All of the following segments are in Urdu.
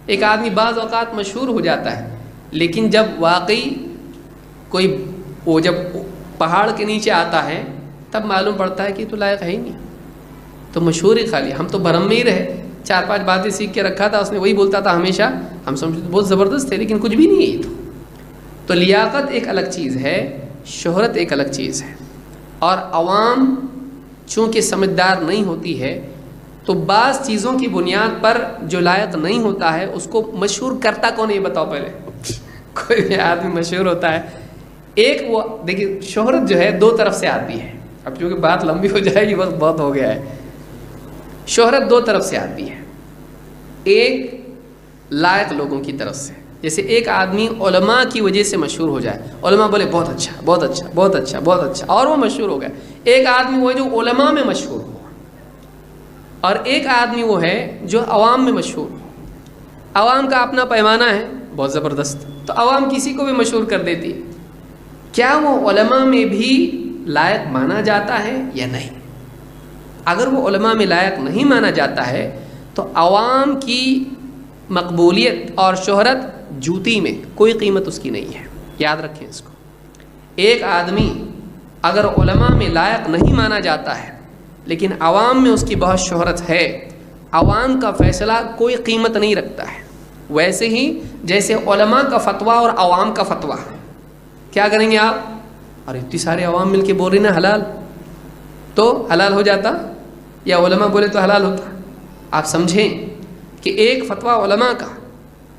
ایک آدمی بعض اوقات مشہور ہو جاتا ہے، لیکن جب واقعی کوئی وہ جب پہاڑ کے نیچے آتا ہے تب معلوم پڑتا ہے کہ یہ تو لائق ہے ہی نہیں، تو مشہور ہی خالی، ہم تو بھرم میں ہی رہے، 4-5 باتیں سیکھ کے رکھا تھا، اس نے وہی بولتا تھا ہمیشہ، ہم سمجھتے بہت زبردست ہے لیکن کچھ بھی نہیں ہے یہ تو لیاقت ایک الگ چیز ہے، شہرت ایک الگ چیز ہے، اور عوام چونکہ سمجھدار نہیں ہوتی ہے تو بعض چیزوں کی بنیاد پر جو لائق نہیں ہوتا ہے اس کو مشہور کرتا کون ہے یہ بتاؤ پہلے؟ کوئی بھی آدمی مشہور ہوتا ہے، ایک وہ دیکھیے شہرت جو ہے 2 طرف سے آتی ہے، اب چونکہ بات لمبی ہو جائے گی، وقت بہت ہو گیا ہے، شہرت 2 طرف سے آتی ہے، ایک لائق لوگوں کی طرف سے، جیسے ایک آدمی علماء کی وجہ سے مشہور ہو جائے، علماء بولے بہت اچھا بہت اچھا بہت اچھا بہت اچھا اور وہ مشہور ہو گئے، ایک آدمی وہ ہے جو علماء میں مشہور ہو، اور ایک آدمی وہ ہے جو عوام میں مشہور ہو، عوام کا اپنا پیمانہ ہے بہت زبردست، تو عوام کسی کو بھی مشہور کر دیتی ہے، کیا وہ علماء میں بھی لائق مانا جاتا ہے یا نہیں؟ اگر وہ علماء میں لائق نہیں مانا جاتا ہے تو عوام کی مقبولیت اور شہرت جوتی میں کوئی قیمت اس کی نہیں ہے، یاد رکھیں اس کو۔ ایک آدمی اگر علماء میں لائق نہیں مانا جاتا ہے لیکن عوام میں اس کی بہت شہرت ہے، عوام کا فیصلہ کوئی قیمت نہیں رکھتا ہے، ویسے ہی جیسے علماء کا فتویٰ اور عوام کا فتویٰ، کیا کریں گے آپ؟ اور اتنی سارے عوام مل کے بول رہے نا حلال، تو حلال ہو جاتا یا علماء بولے تو حلال ہوتا؟ آپ سمجھیں کہ ایک فتویٰ علماء کا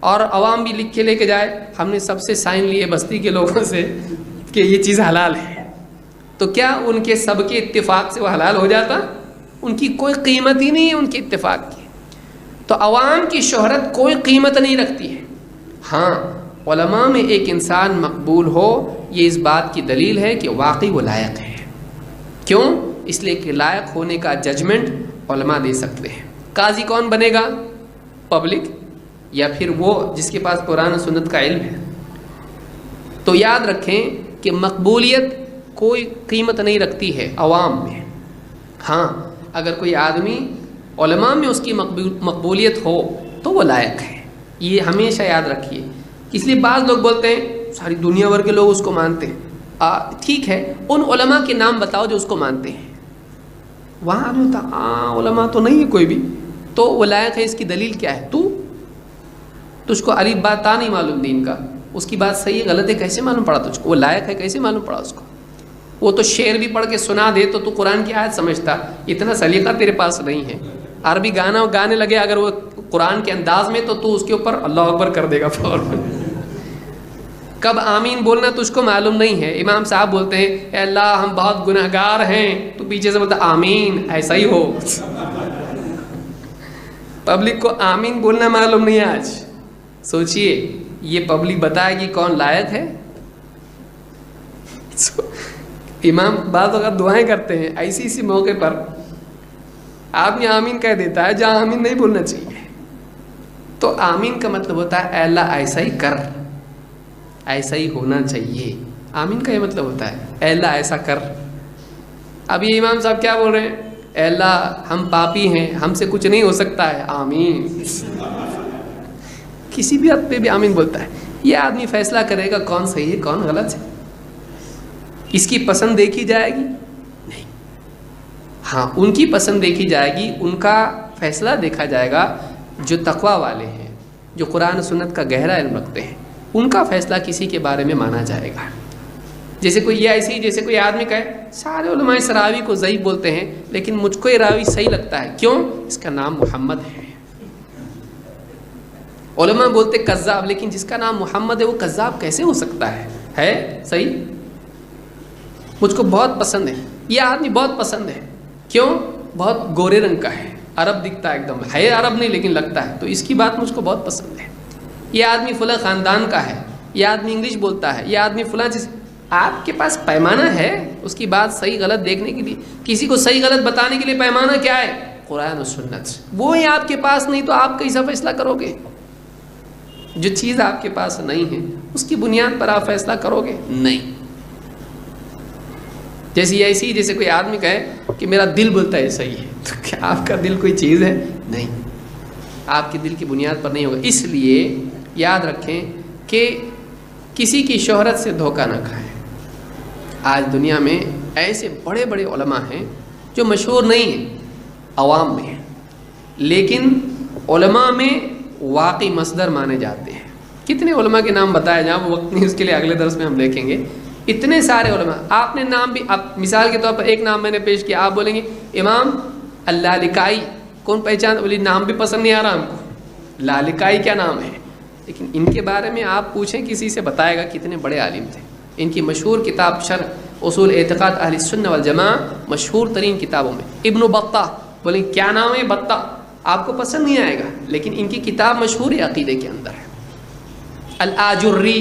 اور عوام بھی لکھ کے لے کے جائے، ہم نے سب سے سائن لیے بستی کے لوگوں سے کہ یہ چیز حلال ہے، تو کیا ان کے سب کے اتفاق سے وہ حلال ہو جاتا؟ ان کی کوئی قیمت ہی نہیں ہے ان کے اتفاق کی، تو عوام کی شہرت کوئی قیمت نہیں رکھتی ہے۔ ہاں علماء میں ایک انسان مقبول ہو یہ اس بات کی دلیل ہے کہ واقعی وہ لائق ہے، کیوں؟ اس لیے کہ لائق ہونے کا ججمنٹ علماء دے سکتے ہیں۔ قاضی کون بنے گا؟ پبلک، یا پھر وہ جس کے پاس قرآن و سنت کا علم ہے؟ تو یاد رکھیں کہ مقبولیت کوئی قیمت نہیں رکھتی ہے عوام میں، ہاں اگر کوئی آدمی علماء میں اس کی مقبولیت ہو تو وہ لائق ہے، یہ ہمیشہ یاد رکھیے۔ اس لیے بعض لوگ بولتے ہیں ساری دنیا بھر کے لوگ اس کو مانتے ہیں، ٹھیک ہے ان علماء کے نام بتاؤ جو اس کو مانتے ہیں، وہاں آدمی ہوتا علماء تو نہیں ہے کوئی بھی، تو وہ لائق ہے، اس کی دلیل کیا ہے؟ تجھ کو الف با تا نہیں معلوم دین کا، اس کی بات صحیح غلط ہے کیسے معلوم پڑا تجھ کو؟ وہ لائق ہے کیسے معلوم پڑا اس کو؟ وہ تو شعر بھی پڑھ کے سنا دے تو قرآن کی آیت سمجھتا، اتنا سلیقہ تیرے پاس نہیں ہے، عربی گانا گانے لگے اگر وہ قرآن کے انداز میں تو اس کے اوپر اللہ اکبر کر دے گا فوراً۔ کب آمین بولنا تجھ کو معلوم نہیں ہے، امام صاحب بولتے ہیں اے اللہ ہم بہت گناہگار ہیں، تو پیچھے سے بولتا آمین، ایسا ہی ہو۔ پبلک کو آمین بولنا معلوم نہیں ہے آج، سوچئے یہ پبلک بتائے گی کون لائق ہے؟ امام بعض اوقات دعائیں کرتے ہیں ایسی موقع پر آدمی آمین کہہ دیتا ہے جہاں آمین نہیں بولنا چاہیے، تو آمین کا مطلب ہوتا ہے اے اللہ ایسا ہی کر، ایسا ہی ہونا چاہیے، آمین کا یہ مطلب ہوتا ہے اے اللہ ایسا کر۔ اب یہ امام صاحب کیا بول رہے ہیں؟ اے اللہ ہم پاپی ہیں، ہم سے کچھ نہیں ہو سکتا ہے، آمین۔ کسی بھی حد پہ بھی آمین بولتا ہے، یہ آدمی فیصلہ کرے گا کون صحیح ہے کون غلط ہے، اس کی پسند دیکھی جائے گی نہیں، ہاں ان کی پسند دیکھی جائے گی، ان کا فیصلہ دیکھا جائے گا، جو تقویٰ والے ہیں، جو قرآن و سنت کا گہرا علم رکھتے ہیں، ان کا فیصلہ کسی کے بارے میں مانا جائے گا۔ جیسے کوئی یہ ایسی جیسے کوئی آدمی کہے سارے علماء اس راوی کو ضعیف بولتے ہیں لیکن مجھ کو یہ راوی صحیح لگتا ہے، کیوں؟ اس کا نام محمد ہے۔ علماء بولتے کذاب، لیکن جس کا نام محمد ہے وہ کذاب کیسے ہو سکتا ہے صحیح؟ مجھ کو بہت پسند ہے، یہ آدمی بہت پسند ہے، کیوں؟ بہت گورے رنگ کا ہے، عرب دکھتا ہے، ایک دم ہے عرب نہیں لیکن لگتا ہے، تو اس کی بات مجھ کو بہت پسند ہے۔ یہ آدمی فلاں خاندان کا ہے، یہ آدمی انگلش بولتا ہے، یہ آدمی فلاں چیز، آپ کے پاس پیمانہ ہے اس کی بات صحیح غلط دیکھنے کے لیے، کسی کو صحیح غلط بتانے کے لیے پیمانہ کیا ہے؟ قرآن و سنت، وہ ہی آپ کے پاس نہیں تو آپ کیسا فیصلہ کرو گے؟ جو چیز آپ کے پاس نہیں ہے اس کی بنیاد پر آپ فیصلہ کرو گے؟ نہیں۔ جیسے کوئی آدمی کہے کہ میرا دل بولتا ہے صحیح ہے، تو کیا آپ کا دل کوئی چیز ہے؟ نہیں۔ آپ کے دل کی بنیاد پر نہیں ہوگا. اس لیے یاد رکھیں کہ کسی کی شہرت سے دھوکہ نہ کھائیں. آج دنیا میں ایسے بڑے بڑے علماء ہیں جو مشہور نہیں ہیں، عوام میں ہیں، لیکن علماء میں واقعی مصدر مانے جاتے ہیں. کتنے علماء کے نام بتایا جائیں، وہ وقت نہیں، اس کے لیے اگلے درس میں ہم دیکھیں گے. اتنے سارے علماء، آپ نے نام بھی، اب مثال کے طور پر ایک نام میں نے پیش کیا، آپ بولیں گے امام اللالکائی، کون پہچان؟ بولی نام بھی پسند نہیں آ رہا ہم کو، لالکائی کیا نام ہے. لیکن ان کے بارے میں آپ پوچھیں کسی سے، بتائے گا کتنے بڑے عالم تھے. ان کی مشہور کتاب شرح اصول اعتقاد اہل السنہ والجماعہ مشہور ترین کتابوں میں. ابن بطہ، بولیں کیا نام ہے؟ بطہ. آپ کو پسند نہیں آئے گا، لیکن ان کی کتاب مشہور ہے، عقیدے کے اندر ہے. الآجری،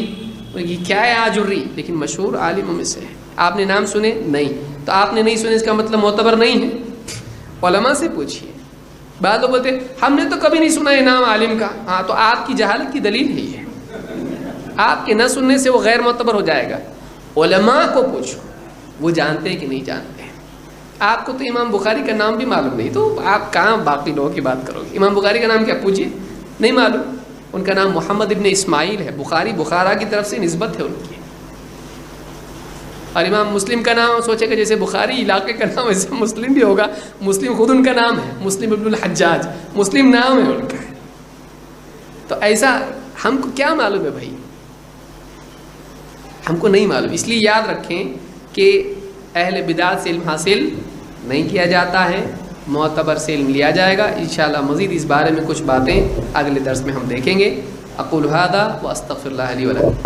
کیا ہے آجری؟ لیکن مشہور عالموں میں سے ہے. آپ نے نام سنے؟ نہیں. تو آپ نے نہیں سنے اس کا مطلب معتبر نہیں ہے. علماء سے پوچھیے. بعض لوگ بولتے ہم نے تو کبھی نہیں سنا ہے نام عالم کا. ہاں، تو آپ کی جہالت کی دلیل ہے یہ. آپ کے نہ سننے سے وہ غیر معتبر ہو جائے گا. علماء کو پوچھو، وہ جانتے ہیں کہ نہیں جانتے ہیں. آپ کو تو امام بخاری کا نام بھی معلوم نہیں، تو آپ کہاں باقی لوگوں کی بات کرو گے؟ امام بخاری کا نام کیا پوچھیے، نہیں معلوم. ان کا نام محمد ابن اسماعیل ہے. بخاری بخارا کی طرف سے نسبت ہے ان کی. اور امام مسلم کا نام سوچے کہ جیسے بخاری علاقے کا نام ویسے مسلم بھی ہوگا. مسلم خود ان کا نام ہے، مسلم ابن الحجاج، مسلم نام ہے ان کا. تو ایسا ہم کو کیا معلوم ہے بھائی؟ ہم کو نہیں معلوم. اس لیے یاد رکھیں کہ اہل بدعت سے علم حاصل نہیں کیا جاتا ہے، معتبر سے علم لیا جائے گا. انشاءاللہ مزید اس بارے میں کچھ باتیں اگلے درس میں ہم دیکھیں گے. اقول ھذا واستغفر اللہ لی ولکم.